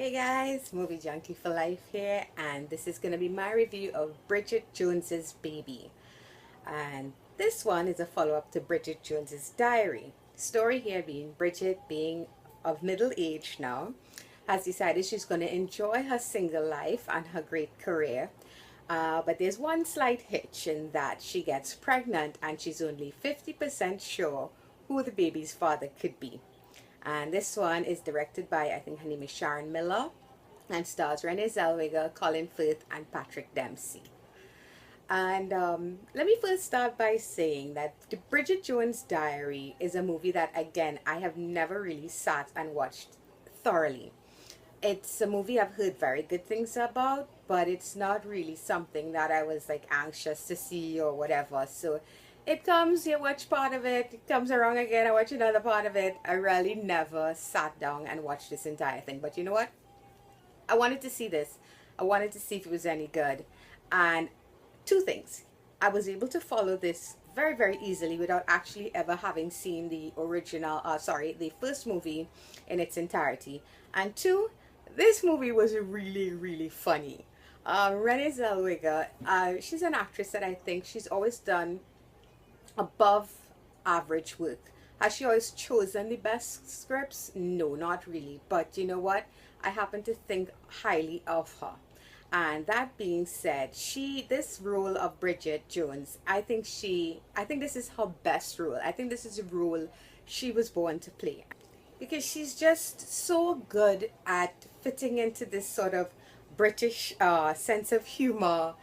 Hey guys, Movie Junkie for Life here, and this is going to be my review of Bridget Jones's Baby. And this one is a follow-up to Bridget Jones's Diary. Story here being Bridget, being of middle age now, has decided she's going to enjoy her single life and her great career. But there's one slight hitch in that she gets pregnant and she's only 50% sure who the baby's father could be. And this one is directed by, I think her name is Sharon Miller, and stars Renee Zellweger, Colin Firth, and Patrick Dempsey. And let me first start by saying that The Bridget Jones Diary is a movie that, again, I have never really sat and watched thoroughly. It's a movie I've heard very good things about, but it's not really something that I was like anxious to see or whatever. So it comes, you watch part of it, it comes around again, I watch another part of it. I really never sat down and watched this entire thing. But you know what? I wanted to see this. I wanted to see if it was any good. And two things. I was able to follow this very, very easily without actually ever having seen the original, the first movie in its entirety. And two, this movie was really, really funny. Renee Zellweger, she's an actress that I think she's always done above average work. Has she always chosen the best scripts? No, not really. But you know what? I happen to think highly of her. And that being said, this role of Bridget Jones, I think this is her best role. I think this is a role she was born to play. Because she's just so good at fitting into this sort of British sense of humor,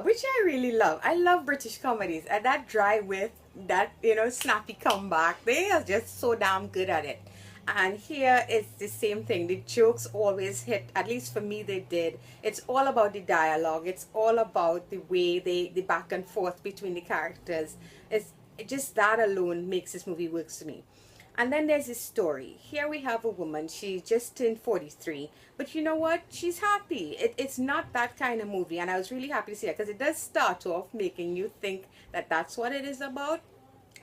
which I really love. I love British comedies, and that dry wit, that snappy comeback, they are just so damn good at it. And here it's the same thing. The jokes always hit, at least for me they did. It's all about the dialogue. It's all about the way the back and forth between the characters. It's just that alone makes this movie works to me. And then there's this story. Here we have a woman, she just turned 43. But you know what? She's happy. It's not that kind of movie. And I was really happy to see it because it does start off making you think that that's what it is about.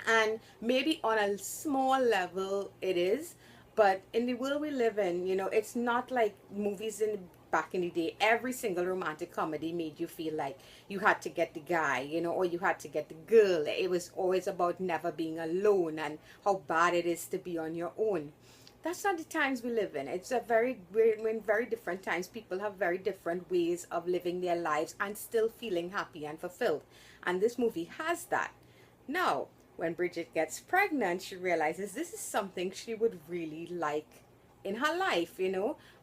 And maybe on a small level it is. But in the world we live in, it's not like movies back in the day. Every single romantic comedy made you feel like you had to get the guy, or you had to get the girl. It was always about never being alone and how bad it is to be on your own. That's not the times we live in. We're in very different times. People have very different ways of living their lives and still feeling happy and fulfilled. And this movie has that. Now, when Bridget gets pregnant, she realizes this is something she would really like in her life.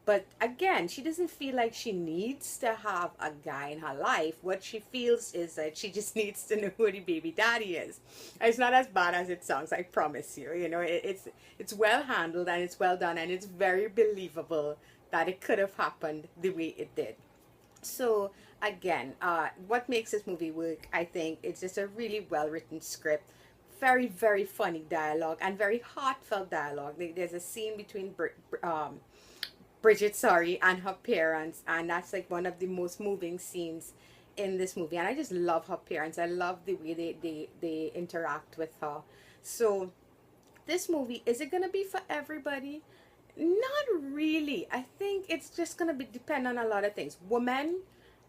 But again, she doesn't feel like she needs to have a guy in her life. What she feels is that she just needs to know who the baby daddy is. It's not as bad as it sounds, I promise you. It's well handled and it's well done and it's very believable that it could have happened the way it did. So again, what makes this movie work, I think, it's just a really well written script, very, very funny dialogue and very heartfelt dialogue. There's a scene between Bridget, and her parents, and that's like one of the most moving scenes in this movie. And I just love her parents. I love the way they interact with her. So this movie, is it gonna be for everybody? Not really. I think it's just gonna depend on a lot of things. Women,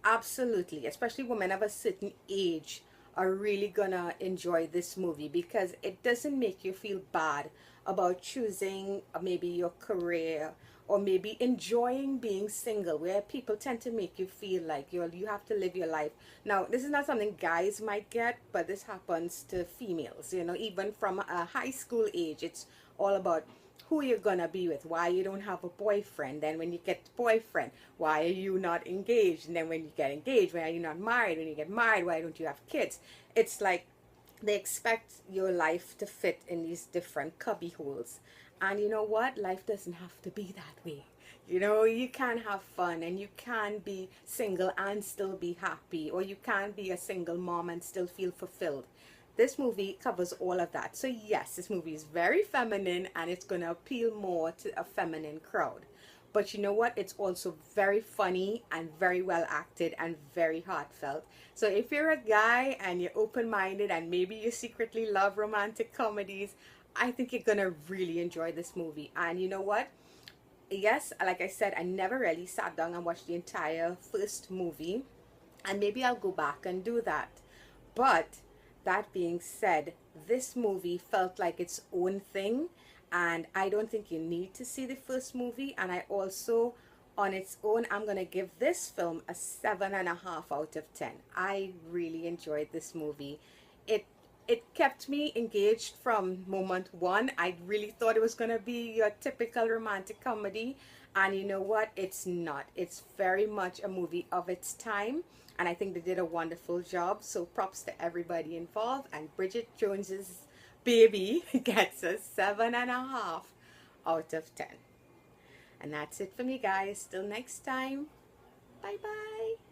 absolutely, especially women of a certain age, are really gonna enjoy this movie because it doesn't make you feel bad about choosing maybe your career or maybe enjoying being single, where people tend to make you feel like you have to live your life. Now, this is not something guys might get, but this happens to females, even from a high school age. It's all about who you're gonna be with, why you don't have a boyfriend, then when you get a boyfriend, why are you not engaged, and then when you get engaged, why are you not married, when you get married, why don't you have kids? It's like they expect your life to fit in these different cubby holes. And you know what? Life doesn't have to be that way. You can have fun and you can be single and still be happy, or you can be a single mom and still feel fulfilled. This movie covers all of that. So yes, this movie is very feminine and it's going to appeal more to a feminine crowd. But you know what? It's also very funny and very well acted and very heartfelt. So if you're a guy and you're open-minded and maybe you secretly love romantic comedies, I think you're going to really enjoy this movie. And you know what? yes, like I said, I never really sat down and watched the entire first movie, and maybe I'll go back and do that. But that being said, this movie felt like its own thing, and I don't think you need to see the first movie. And I also, on its own, I'm gonna give this film a 7.5 out of 10. I really enjoyed this movie. It it kept me engaged from moment one. I really thought it was gonna be your typical romantic comedy, and you know what? It's not. It's very much a movie of its time, and I think they did a wonderful job. So props to everybody involved. And Bridget Jones's Baby gets a 7.5 out of 10. And that's it for me, guys. Till next time. Bye bye.